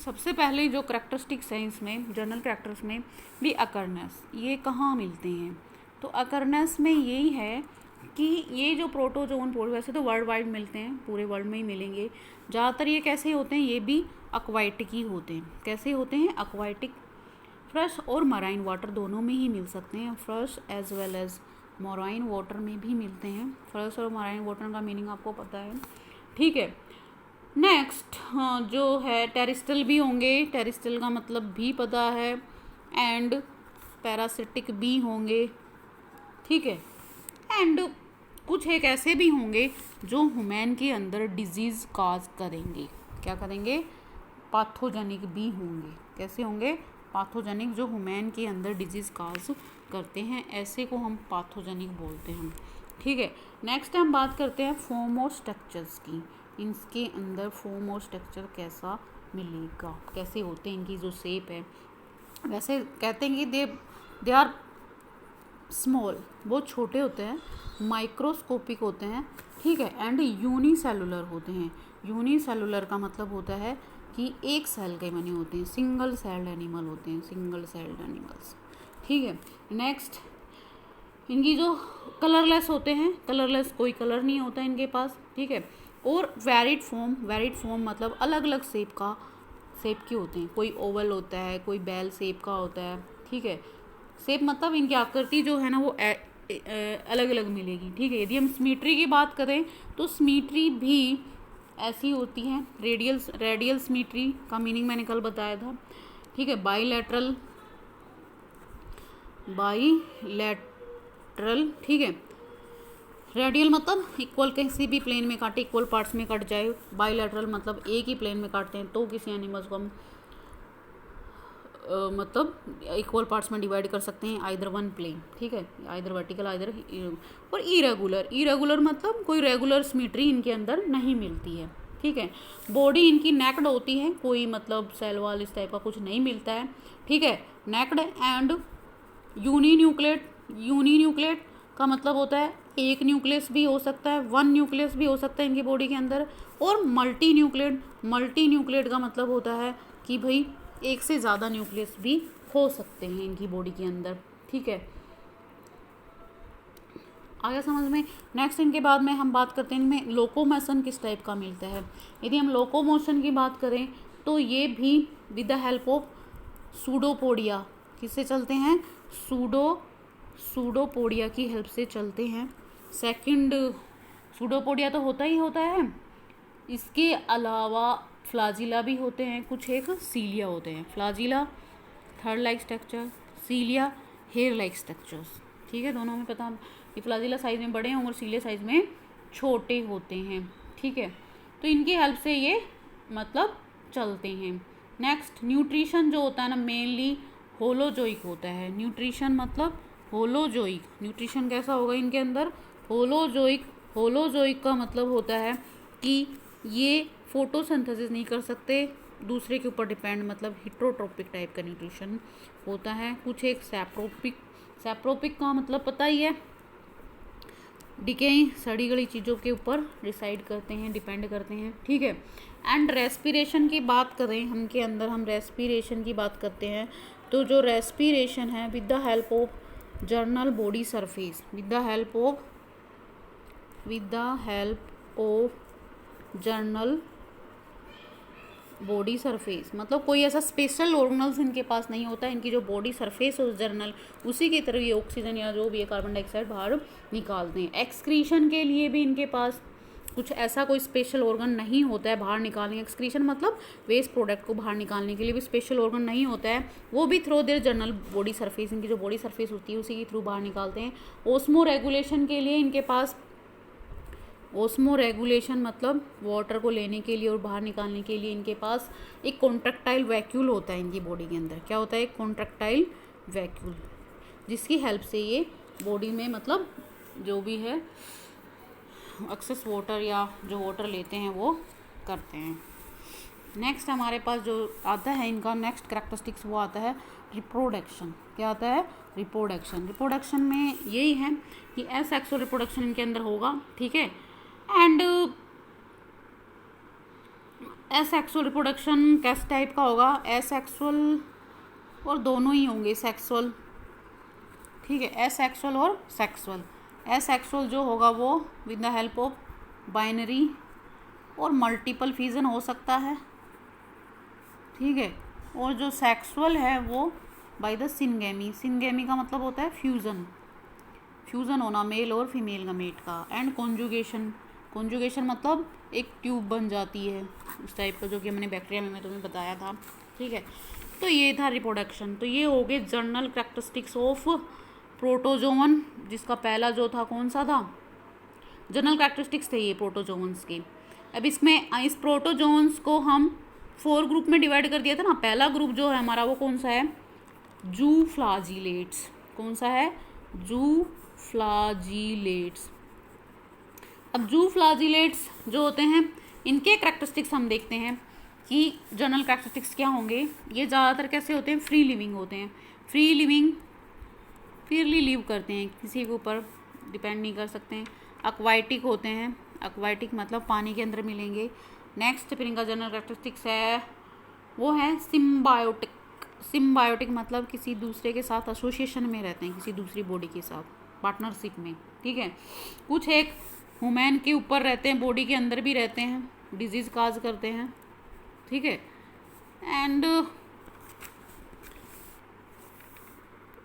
सबसे पहले जो करैक्टरिस्टिक्स हैं इसमें जर्नल करैक्टर्स में भी अकरनेस, ये कहाँ मिलते हैं? तो अकरनेस में यही है कि ये जो प्रोटोजोन वैसे तो वर्ल्ड वाइड मिलते हैं, पूरे वर्ल्ड में ही मिलेंगे ज़्यादातर। ये कैसे होते हैं? ये भी एक्वाटिक ही होते हैं। कैसे होते हैं? एक्वाटिक। फ्रेश और मराइन वाटर दोनों में ही मिल सकते हैं, fresh as well as marine water में भी मिलते हैं। फ्रेश और मराइन वाटर का मीनिंग आपको पता है, ठीक है। नेक्स्ट जो है टेरिस्टल भी होंगे, टेरिस्टल का मतलब भी पता है, एंड पैरासिटिक भी होंगे, ठीक है। एंड कुछ एक ऐसे भी होंगे जो ह्यूमन के अंदर डिजीज़ काज करेंगे। क्या करेंगे? पैथोजेनिक भी होंगे। कैसे होंगे? पैथोजेनिक, जो ह्यूमन के अंदर डिजीज़ काज करते हैं, ऐसे को हम पैथोजेनिक बोलते हैं, ठीक है। नेक्स्ट हम बात करते हैं फॉर्म और स्ट्रक्चर्स की। इनके अंदर फॉर्म और स्ट्रक्चर कैसा मिलेगा, कैसे होते हैं, इनकी जो शेप है। वैसे कहते हैं कि दे आर स्मॉल, बहुत छोटे होते हैं, माइक्रोस्कोपिक होते हैं, ठीक है, एंड यूनिसेलुलर होते हैं। यूनिसेलुलर का मतलब होता है कि एक सेल के बने होते हैं, सिंगल सेल्ड एनिमल होते हैं, सिंगल सेल्ड एनिमल्स, ठीक है। नेक्स्ट इनकी जो कलरलेस होते हैं, कलरलेस, कोई कलर नहीं होता इनके पास, ठीक है। और वेरिड फॉर्म मतलब अलग अलग शेप के होते हैं। कोई ओवल होता है, कोई बेल शेप का होता है, ठीक है। शेप मतलब इनकी आकृति जो है ना वो अलग अलग मिलेगी, ठीक है। यदि हम सिमेट्री की बात करें तो सिमेट्री भी ऐसी होती है। रेडियल सिमेट्री का मीनिंग मैंने कल बताया था, ठीक है। बाईलैटरल, ठीक है। रेडियल मतलब इक्वल, किसी भी प्लेन में काटे, इक्वल पार्ट्स में कट जाए। बाईलैटरल मतलब एक ही प्लेन में काटते हैं तो किसी एनिमल्स को हम मतलब इक्वल पार्ट्स में डिवाइड कर सकते हैं, आइदर वन प्लेन, ठीक है, आइदर वर्टिकल आइदर। और इरेगुलर मतलब कोई रेगुलर सिमेट्री इनके अंदर नहीं मिलती है, ठीक है। बॉडी इनकी नेक्ड होती है, कोई मतलब सेल वॉल इस टाइप का कुछ नहीं मिलता है, ठीक है। नेक्ड एंड यूनिन्यूक्लेट का मतलब होता है एक न्यूक्लियस भी हो सकता है, वन न्यूक्लियस भी हो सकता है इनकी बॉडी के अंदर। और मल्टी न्यूक्लिएट का मतलब होता है कि भाई एक से ज़्यादा न्यूक्लियस भी हो सकते हैं इनकी बॉडी के अंदर, ठीक है। आगे समझ में। नेक्स्ट इनके बाद में हम बात करते हैं इनमें लोकोमोशन किस टाइप का मिलता है। यदि हम लोकोमोशन की बात करें तो ये भी with the help of pseudopodia, किससे चलते हैं? सूडोपोडिया की हेल्प से चलते हैं। सेकंड, सूडोपोडिया तो होता ही होता है, इसके अलावा फ्लाजिला भी होते हैं, कुछ एक सीलिया होते हैं। Flagella thread like structure, cilia hair like structures, ठीक है। दोनों में पता, ये फ्लाजिला साइज में बड़े हैं और सीलिया साइज में छोटे होते हैं, ठीक है। तो इनकी हेल्प से ये मतलब चलते हैं। नेक्स्ट न्यूट्रिशन जो होता है ना, मेनली होलोजोइक होता है। न्यूट्रिशन मतलब होलोजोइक। न्यूट्रिशन कैसा होगा इनके अंदर? होलोजोइक का मतलब होता है कि ये फोटोसिंथेसिस नहीं कर सकते, दूसरे के ऊपर डिपेंड, मतलब हिट्रोट्रोपिक टाइप का न्यूट्रिशन होता है। कुछ एक सैप्रोपिक का मतलब पता ही है, डिकेइंग, सड़ी गली चीज़ों के ऊपर डिसाइड करते हैं, डिपेंड करते हैं, ठीक है। एंड रेस्पिरेशन की बात करें उनके अंदर, हम रेस्पिरेशन की बात करते हैं तो जो रेस्पिरेशन है with the help of journal body surface, with the help of journal body surface, मतलब कोई ऐसा स्पेशल ऑर्गेनल्स इनके पास नहीं होता है। इनकी जो बॉडी सरफेस है जर्नल, उसी की तरह ये ऑक्सीजन या जो भी है कार्बन डाइऑक्साइड बाहर निकालते हैं। एक्सक्रीशन के लिए भी इनके पास कुछ ऐसा कोई स्पेशल ऑर्गन नहीं होता है बाहर निकालने। एक्सक्रीशन मतलब वेस्ट प्रोडक्ट को बाहर निकालने के लिए भी स्पेशल ऑर्गन नहीं होता है, वो भी through their journal body surface, इनकी जो बॉडी सरफेस होती है उसी के थ्रू बाहर निकालते हैं। ओस्मो रेगुलेशन के लिए इनके पास, ओस्मो रेगुलेशन मतलब वाटर को लेने के लिए और बाहर निकालने के लिए इनके पास एक कॉन्ट्रैक्टाइल वैक्यूल होता है इनकी बॉडी के अंदर। क्या होता है? एक कॉन्ट्रैक्टाइल वैक्यूल, जिसकी हेल्प से ये बॉडी में मतलब जो भी है एक्सेस वाटर या जो वाटर लेते हैं वो करते हैं। नेक्स्ट हमारे पास जो आता है इनका नेक्स्ट कैरेक्टरिस्टिक्स वो आता है रिप्रोडक्शन। क्या आता है? रिप्रोडक्शन में यही है कि एसेक्सुअल रिप्रोडक्शन इनके अंदर होगा, ठीक है। एंड एसेक्सुअल रिप्रोडक्शन कैसे टाइप का होगा? एसेक्सुअल और दोनों ही होंगे, सेक्सुअल, ठीक है, एसेक्सुअल और सेक्सुअल। एसेक्सुअल जो होगा वो with the help of binary और मल्टीपल फ्यूजन हो सकता है, ठीक है। और जो सेक्सुअल है वो बाय द सिनगेमी। सिनगेमी का मतलब होता है फ्यूज़न, फ्यूज़न होना मेल और फीमेल गमेट का। एंड कॉन्जुगेशन, कॉन्जुगेशन मतलब एक ट्यूब बन जाती है उस टाइप का, जो कि मैंने बैक्टीरिया में मैं तुम्हें बताया था, ठीक है। तो ये था रिप्रोडक्शन। तो ये हो गए जनरल कैरेक्टरिस्टिक्स ऑफ प्रोटोजोवन, जिसका पहला जो था कौन सा था? जनरल कैरेक्टरिस्टिक्स थे ये प्रोटोजोन्स के। अब इसमें इस प्रोटोजोन्स को हम 4 ग्रुप में डिवाइड कर दिया था ना। पहला ग्रुप जो है हमारा वो कौन सा है? जू फ्लाजिलेट्स। कौन सा है? जू फ्लाजिलेट्स। अब जू फ्लाजिलेट्स जो होते हैं इनके कैरेक्टरिस्टिक्स हम देखते हैं कि जनरल कैरेक्टरिस्टिक्स क्या होंगे। ये ज़्यादातर कैसे होते हैं? फ्री लिविंग होते हैं। फ्री लिविंग, फ्रीली लिव करते हैं, किसी के ऊपर डिपेंड नहीं कर सकते हैं। एक्वाटिक होते हैं, एक्वाटिक मतलब पानी के अंदर मिलेंगे। नेक्स्ट फिर इनका जनरल कैरेक्टरिस्टिक्स है वो है सिम्बायोटिक। सिम्बायोटिक मतलब किसी दूसरे के साथ एसोसिएशन में रहते हैं, किसी दूसरी बॉडी के साथ पार्टनरशिप में, ठीक है। कुछ एक ह्यूमन के ऊपर रहते हैं, बॉडी के अंदर भी रहते हैं, डिजीज़ काज करते हैं, ठीक है। एंड